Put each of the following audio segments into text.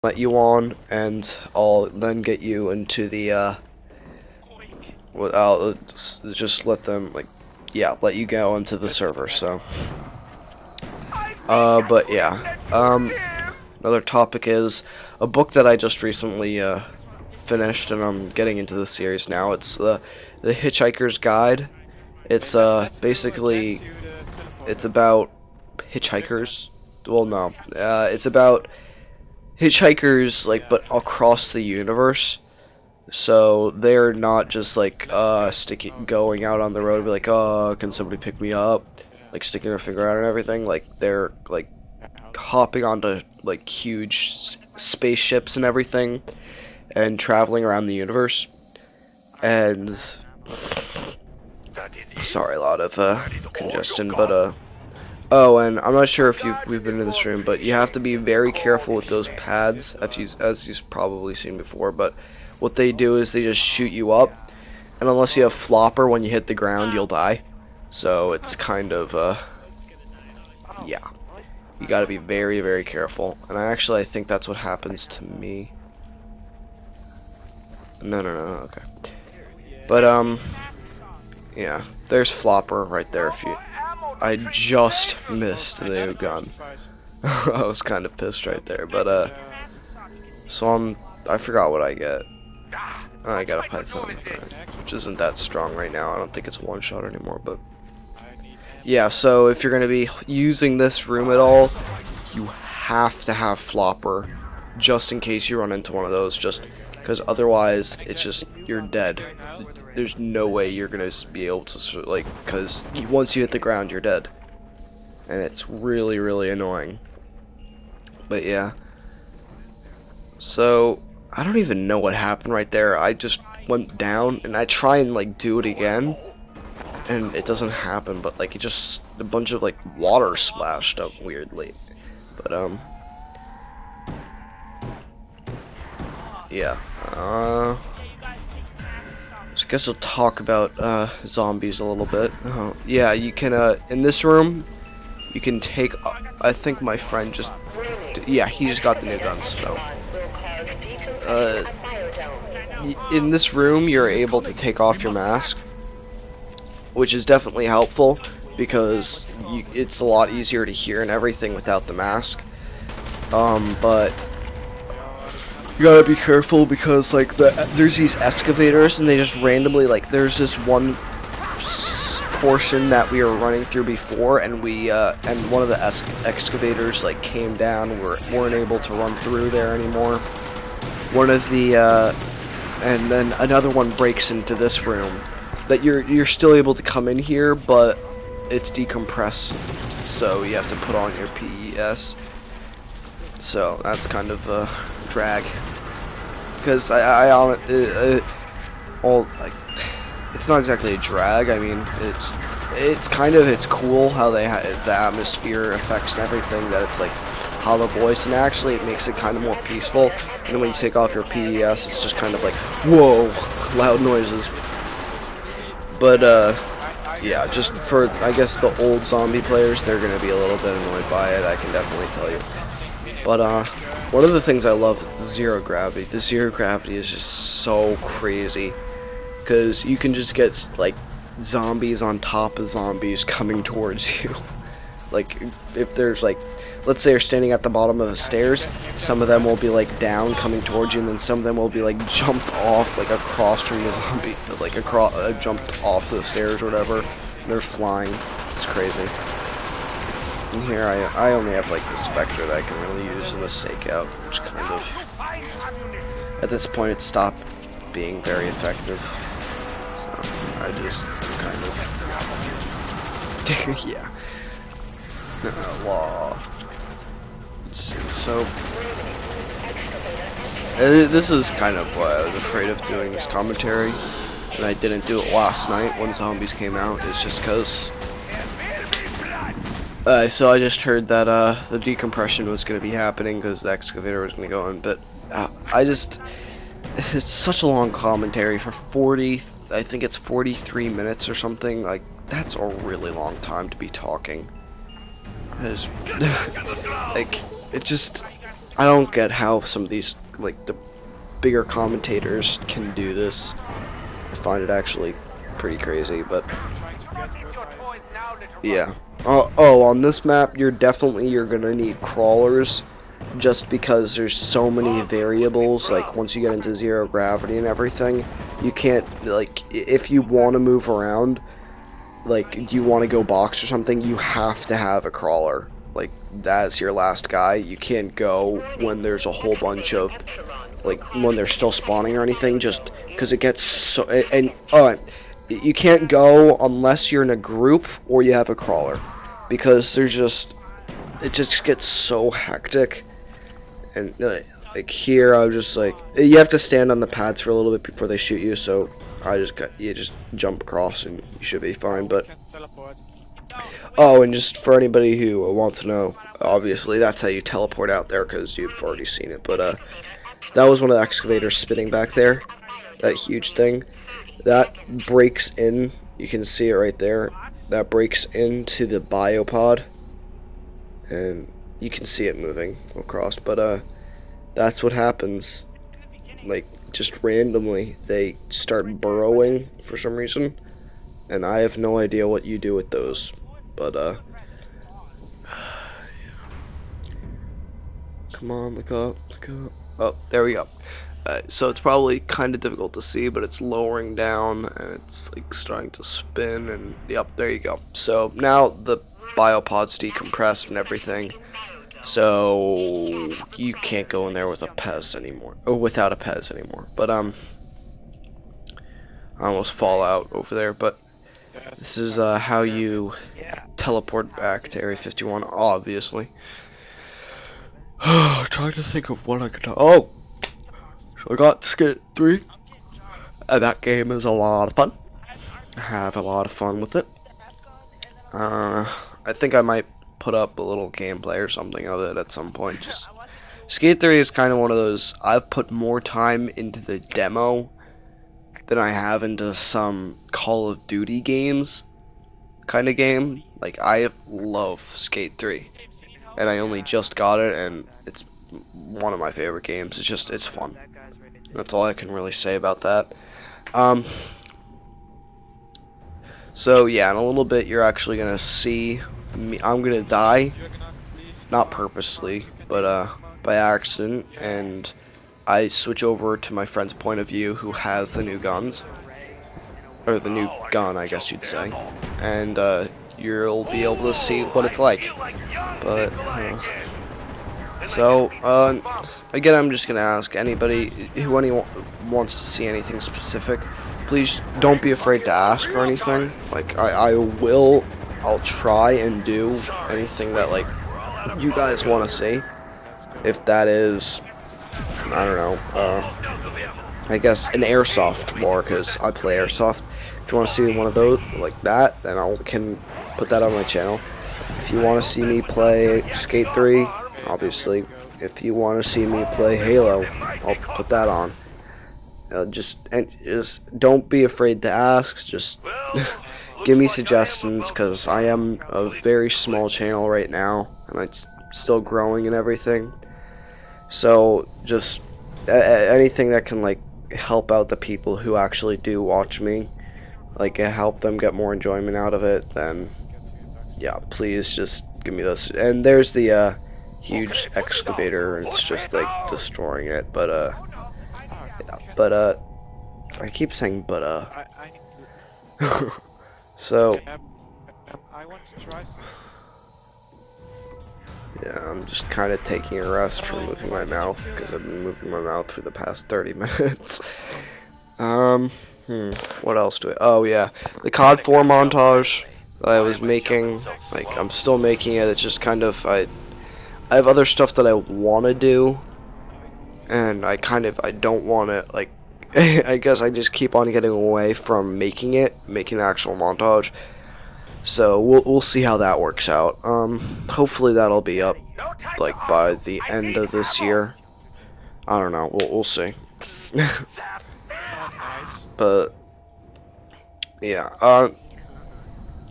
let you on, and I'll then get you into the I'll just let them let you go into the server. So but yeah, another topic is a book that I just recently finished, and I'm getting into the series now. It's the Hitchhiker's Guide. It's basically it's about hitchhikers. Well, no, it's about hitchhikers, but across the universe. So they're not just going out on the road and be like, oh, can somebody pick me up, sticking their finger out and everything. They're hopping onto huge spaceships and everything and traveling around the universe. And sorry, a lot of congestion, but oh, and I'm not sure if we've been in this room, but you have to be very careful with those pads, as you've probably seen before. But what they do is they just shoot you up, and unless you have flopper, when you hit the ground, you'll die. So it's kind of yeah, you got to be very, very careful. And I think that's what happens to me. No, okay. But yeah, there's flopper right there. I just missed the new gun. I was kind of pissed right there, but so I forgot what I get. I got a python, which isn't that strong right now. I don't think it's one shot anymore, but yeah. So if you're gonna be using this room at all, you have to have flopper, just in case you run into one of those. Just because otherwise, it's just you're dead. There's no way you're gonna be able to because once you hit the ground, you're dead, and it's really, really annoying. But yeah, so I don't even know what happened right there. I just went down, and I try and do it again, and it doesn't happen. But it just a bunch of water splashed up weirdly. But yeah. So I guess we'll talk about zombies a little bit. Yeah, you can in this room you can take. I think my friend just he just got the new guns. So in this room you're able to take off your mask, which is definitely helpful because it's a lot easier to hear and everything without the mask. But you gotta be careful because there's these excavators, and they just randomly there's this one portion that we were running through before, and and one of the excavators came down. We weren't able to run through there anymore. One of the and then another one breaks into this room that you're still able to come in here, but it's decompressed, so you have to put on your PES. So that's kind of a drag, because it's not exactly a drag. I mean, it's cool how they the atmosphere effects and everything, that it's hollow voice, and actually it makes it kind of more peaceful. And then when you take off your PES, it's just kind of whoa, loud noises. But yeah, just for I guess the old zombie players, they're gonna be a little bit annoyed by it. I can definitely tell you. But one of the things I love is the zero gravity. The zero gravity is just so crazy, because you can just get zombies on top of zombies coming towards you. If there's let's say you're standing at the bottom of the stairs, some of them will be down coming towards you, and then some of them will be jumped off across from the zombie, jumped off the stairs or whatever. And they're flying. It's crazy. And here I only have the Spectre that I can really use in the stakeout, which kind of, at this point, it stopped being very effective. So I just kind of yeah. Law. So this is kind of why I was afraid of doing this commentary, and I didn't do it last night when zombies came out. It's just because so I just heard that the decompression was going to be happening because the excavator was going to go in, but it's such a long commentary for 40, I think it's 43 minutes or something. That's a really long time to be talking. It's it just I don't get how some of these, like, the bigger commentators can do this. I find it actually pretty crazy, but yeah. Oh, on this map, you're gonna need crawlers, just because there's so many variables. Like, once you get into zero gravity and everything, you can't, like, if you want to move around, like, you want to go box or something, you have to have a crawler. Like, that's your last guy. You can't go when there's a whole bunch of, like, when they're still spawning or anything, just because it gets so, and you can't go unless you're in a group or you have a crawler, because it just gets so hectic. And like here, I was just like, you have to stand on the pads for a little bit before they shoot you, so you just jump across and you should be fine. But oh, and just for anybody who wants to know, obviously that's how you teleport out there, because you've already seen it. But that was one of the excavators spinning back there, that huge thing. That breaks in, you can see it right there, that breaks into the biopod, and you can see it moving across. But that's what happens, like, just randomly they start burrowing for some reason, and I have no idea what you do with those. But come on, look up. Oh, there we go. So it's probably kind of difficult to see, but it's lowering down and it's like starting to spin, and yep, there you go. So now the biopod's decompressed and everything, so you can't go in there with a Pez anymore, or without a Pez anymore. But I almost fall out over there. But this is how you teleport back to Area 51, obviously. Trying to think of what I could. Oh. So I got Skate 3. That game is a lot of fun. I have a lot of fun with it. I think I might put up a little gameplay or something of it at some point. Just Skate 3 is kind of one of those, I've put more time into the demo than I have into some Call of Duty games kind of game. Like, I love Skate 3. And I only just got it, and it's one of my favorite games. It's fun. That's all I can really say about that. So yeah, in a little bit you're actually gonna see me. I'm gonna die, not purposely, but by accident, and I switch over to my friend's point of view, who has the new guns, or the new gun, I guess you'd say, and you'll be able to see what it's like. But so again, I'm just gonna ask anybody who wants to see anything specific, please don't be afraid to ask or anything. Like, I'll try and do anything that, like, you guys want to see. If that is, I don't know, I guess an airsoft more, because I play airsoft. If you want to see one of those like that, then I can put that on my channel. If you want to see me play Skate 3, obviously. If you want to see me play Halo, I'll put that on. Just don't be afraid to ask. Just give me suggestions, because I am a very small channel right now, and it's still growing and everything. So just anything that can, like, help out the people who actually do watch me, like, help them get more enjoyment out of it, then yeah, please just give me those. And there's the huge excavator, and it's just like destroying it. But yeah, but I keep saying but so yeah, I'm just kind of taking a rest from moving my mouth, because I've been moving my mouth for the past 30 minutes. What else do I? Oh yeah, the COD 4 montage that I was making. Like, I'm still making it. It's just kind of I have other stuff that I want to do, and I don't want to, like, I guess I just keep on getting away from making the actual montage. So we'll see how that works out. Hopefully that'll be up, like, by the end of this year. I don't know. We'll see. But yeah, I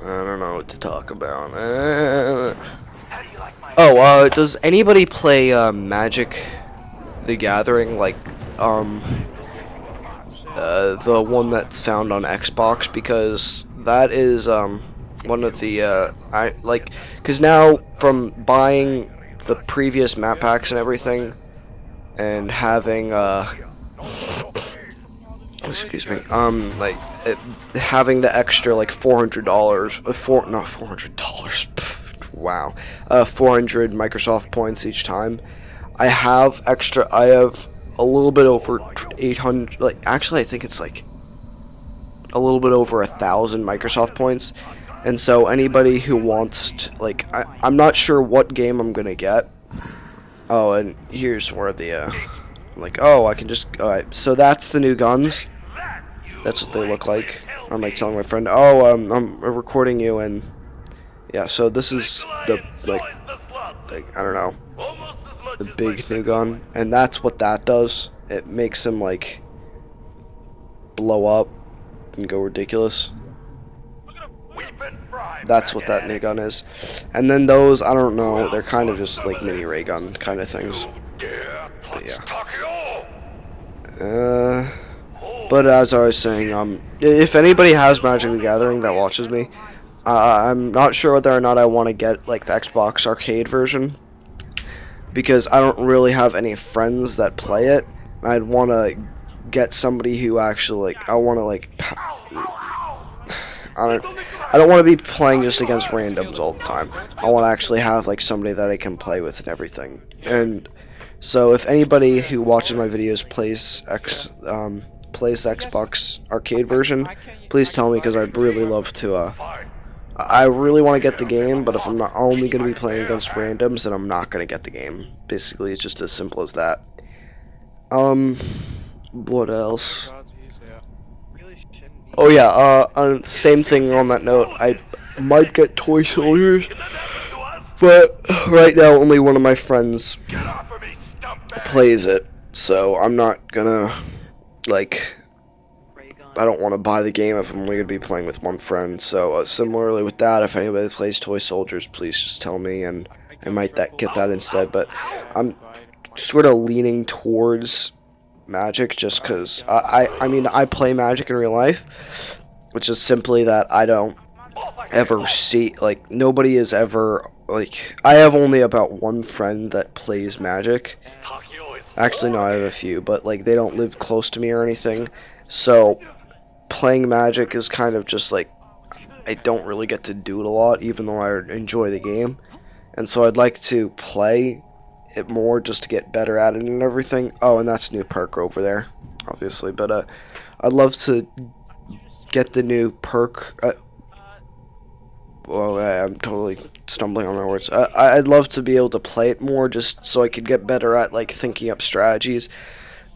don't know what to talk about. Oh, does anybody play Magic the Gathering, like the one that's found on Xbox? Because that is one of the because now from buying the previous map packs and everything and having excuse me, having the extra like $400, not $400, wow, 400 Microsoft points each time. I have a little bit over 800, like, actually I think it's like a little bit over 1,000 Microsoft points, and so anybody who wants to, like, I'm not sure what game I'm gonna get. Oh, and here's where the, like, oh, I can just, alright, so that's the new guns. That's what they look like. I'm like telling my friend, oh, I'm recording you, and yeah, so this is the, like, I don't know, the big new gun, and that's what that does. It makes him, like, blow up and go ridiculous. That's what that new gun is. And then those, I don't know, they're kind of just like mini ray gun kind of things. But yeah. But as I was saying, if anybody has Magic the Gathering that watches me, I'm not sure whether or not I want to get like the Xbox arcade version, because I don't really have any friends that play it. I'd want to get somebody who actually, like, I want to, like, I don't want to be playing just against randoms all the time. I want to actually have, like, somebody that I can play with and everything. And so if anybody who watches my videos plays the Xbox arcade version, please tell me, because I'd really love to, I really want to get the game, but if I'm not only going to be playing against randoms, then I'm not going to get the game. Basically, it's just as simple as that. What else? Oh yeah, same thing on that note, I might get Toy Soldiers, but right now only one of my friends plays it, so I'm not gonna, like, I don't want to buy the game if I'm only going to be playing with one friend. So similarly with that, if anybody plays Toy Soldiers, please just tell me, and I might get that instead. But I'm sort of leaning towards Magic just because I mean, I play Magic in real life, which is simply that I don't ever see, like, nobody is ever, like, I have only about one friend that plays Magic. Actually, no, I have a few, but, like, they don't live close to me or anything. So playing Magic is kind of just like, I don't really get to do it a lot, even though I enjoy the game. And so I'd like to play it more just to get better at it and everything. Oh, and that's new perk over there, obviously. But I'd love to get the new perk. Well, I'm totally stumbling on my words. I'd love to be able to play it more just so I could get better at, like, thinking up strategies.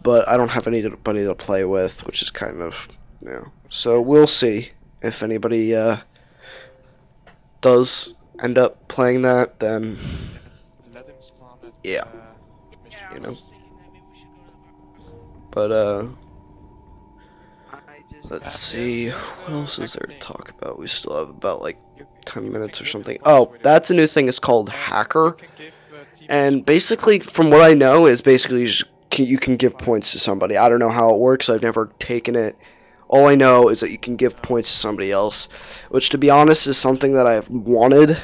But I don't have anybody to play with, which is kind of, you know. So we'll see if anybody does end up playing that, then yeah, you know. But let's see, what else is there to talk about? We still have about like 10 minutes or something. Oh, that's a new thing. It's called Hacker, and basically, from what I know, is basically you can give points to somebody. I don't know how it works. I've never taken it. All I know is that you can give points to somebody else, which, to be honest, is something that I've wanted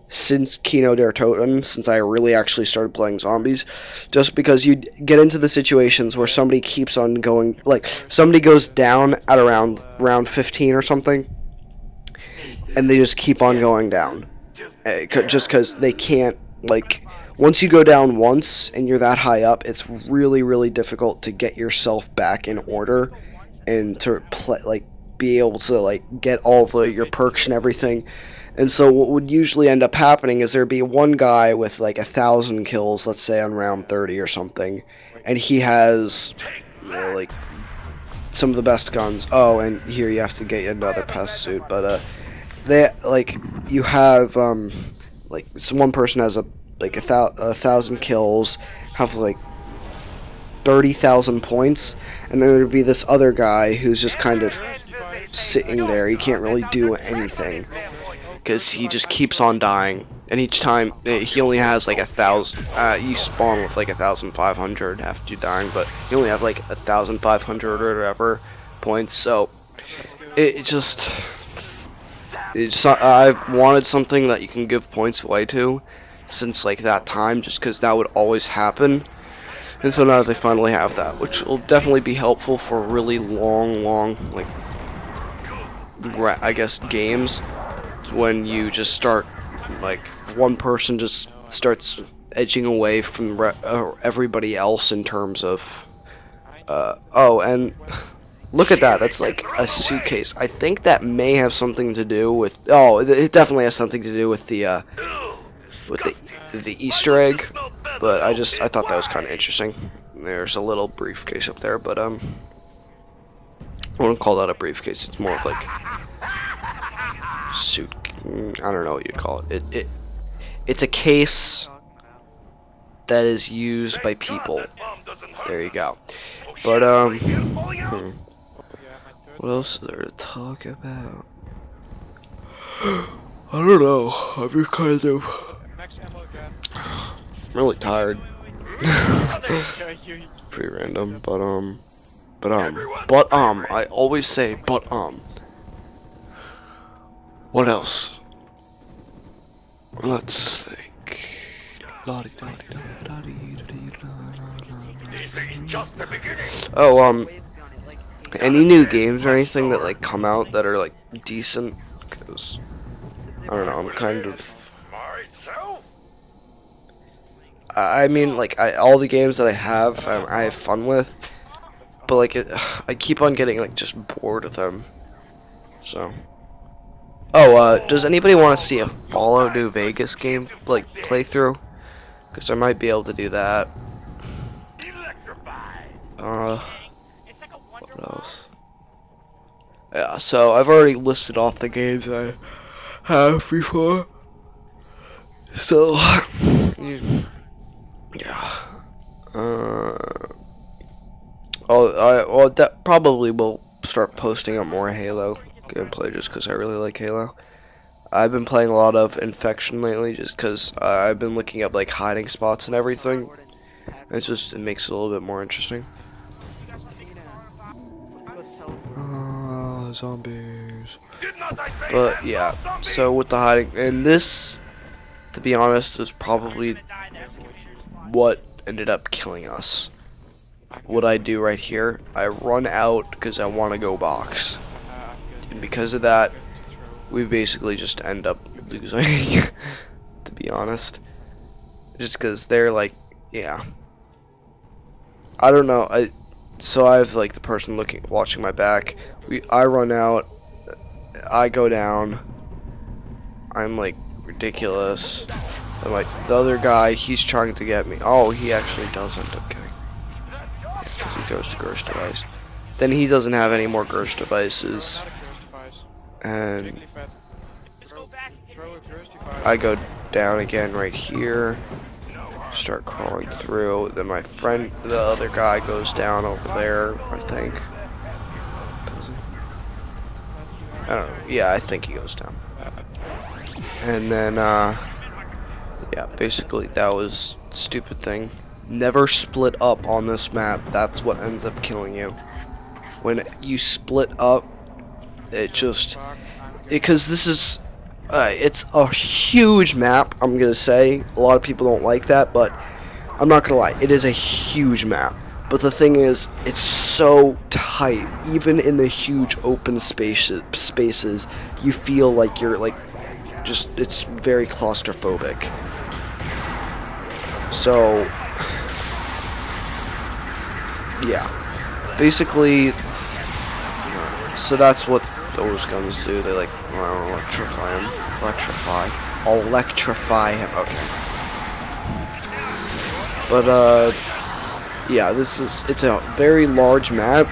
since Kino der Toten, since I really actually started playing zombies, just because you get into the situations where somebody keeps on going, like, somebody goes down at around round 15 or something, and they just keep on going down, just because they can't, like, once you go down once and you're that high up, it's really, really difficult to get yourself back in order and to play, like, be able to, like, get all your perks and everything. And so what would usually end up happening is there'd be one guy with like 1,000 kills, let's say on round 30 or something, and he has, you know, like, some of the best guns. Oh, and here you have to get another pest suit, but they, like, you have like, so one person has like 1,000 kills, have like 30,000 points, and then there'd be this other guy who's just kind of sitting there. He can't really do anything. because he just keeps on dying, and each time he only has like 1,000. You spawn with like 1,500 after you dying, but you only have like 1,500 or whatever points. So I wanted something that you can give points away to since like that time, just because that would always happen. And so now they finally have that, which will definitely be helpful for really long, like, I guess, games, when you just start, like, one person just starts edging away from everybody else in terms of, oh, and look at that, that's like a suitcase. I think that may have something to do with, oh, it definitely has something to do with the Easter egg, but I thought that was kind of interesting. There's a little briefcase up there, but I wouldn't call that a briefcase. It's more of like suit. I don't know what you'd call it. It's a case that is used by people. There you go. But what else is there to talk about? I don't know. I'm just kind of really tired. Pretty random, but I always say what else? Let's think. Oh, any new games or anything that like come out that are like decent? Because I don't know, I'm kind of. I mean, like, all the games that I have fun with, but like, I keep on getting like just bored of them. So, oh, does anybody want to see a Fallout New Vegas game like playthrough? Because I might be able to do that. What else? Yeah, so I've already listed off the games I have before. So, yeah. Well, that probably will start posting up more Halo gameplay just because I really like Halo. I've been playing a lot of Infection lately just because I've been looking up like hiding spots and everything. It makes it a little bit more interesting. Zombies. But yeah, so with the hiding, and this, to be honest, is probably what ended up killing us. What I do right here, I run out because I want to go box, and because of that, we basically just end up losing. To be honest, just because they're like, yeah, I don't know. So I have like the person watching my back. I run out, I go down, I'm like ridiculous. And like the other guy, he's trying to get me. Oh, he actually does end up getting me. Because he goes to Gersh device. Then he doesn't have any more Gersh devices. And I go down again right here. Start crawling through. Then my friend, the other guy, goes down over there, I think. Does he? I don't know. Yeah, I think he goes down. And then, yeah, basically that was a stupid thing. Never split up on this map. That's what ends up killing you. When you split up, because this is, it's a huge map, I'm gonna say. A lot of people don't like that, but I'm not gonna lie, it is a huge map. But the thing is, it's so tight. Even in the huge open spaces, you feel like you're like, it's very claustrophobic. So, yeah, basically, so that's what those guns do. They like, well, electrify him, okay. But, yeah, it's a very large map,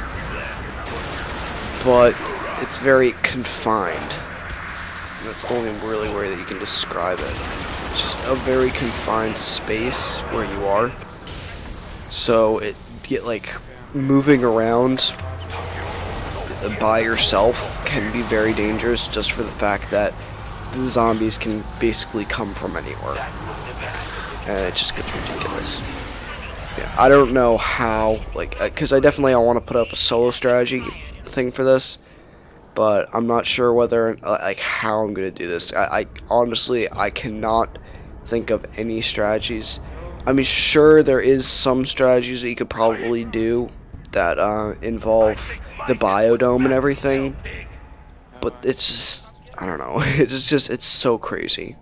but it's very confined. That's the only really way that you can describe it. It's just a very confined space where you are. So like moving around by yourself can be very dangerous, just for the fact that the zombies can basically come from anywhere, and it just gets ridiculous. Yeah, I don't know how, like, because I definitely want to put up a solo strategy thing for this, but I'm not sure whether, like, how I'm gonna do this. I honestly, I cannot think of any strategies. I mean, sure, there is some strategies that you could probably do that involve the biodome and everything, but it's just, I don't know, it's so crazy.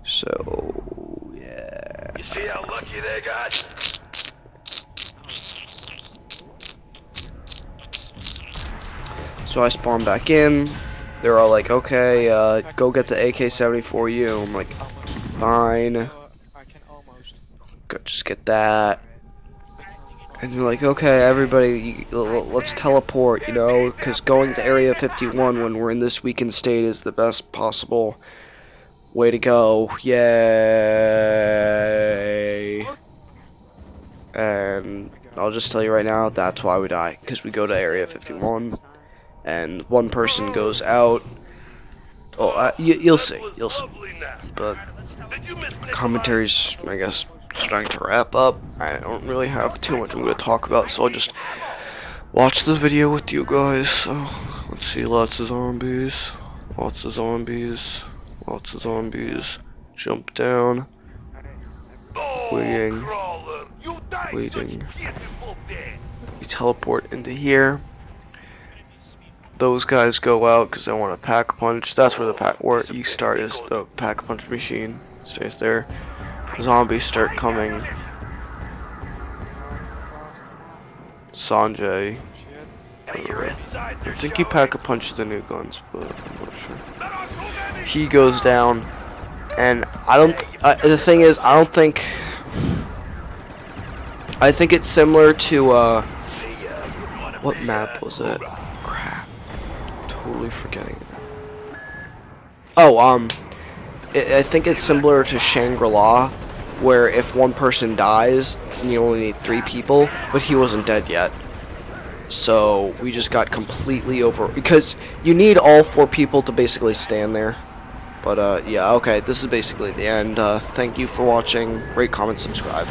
So, yeah. You see how lucky they got? So I spawn back in. They're all like, okay, go get the AK-74U. I'm like, fine. Go, just get that. And they're like, okay, everybody, let's teleport, you know, because going to Area 51 when we're in this weakened state is the best possible way to go. Yay! And I'll just tell you right now, that's why we die, because we go to Area 51, and one person goes out. Oh, you'll see, but commentary's, I guess, starting to wrap up. I don't really have too much I'm going to talk about, so I'll just watch the video with you guys. So, let's see, lots of zombies, lots of zombies, lots of zombies. Jump down. Waiting. Waiting. We teleport into here. Those guys go out because they want to pack punch. That's where where you start is the pack punch machine. Stays there. Zombies start coming. Sanjay. I think he pack-a-punched the new guns, but I'm not sure. He goes down, and I don't. The thing is, I don't think. I think it's similar to what map was it? Crap, totally forgetting. Oh, I think it's similar to Shangri-La, where if one person dies, you only need 3 people, but he wasn't dead yet. So we just got completely over, because you need all 4 people to basically stand there. But yeah, okay, this is basically the end. Thank you for watching. Rate, comment, subscribe.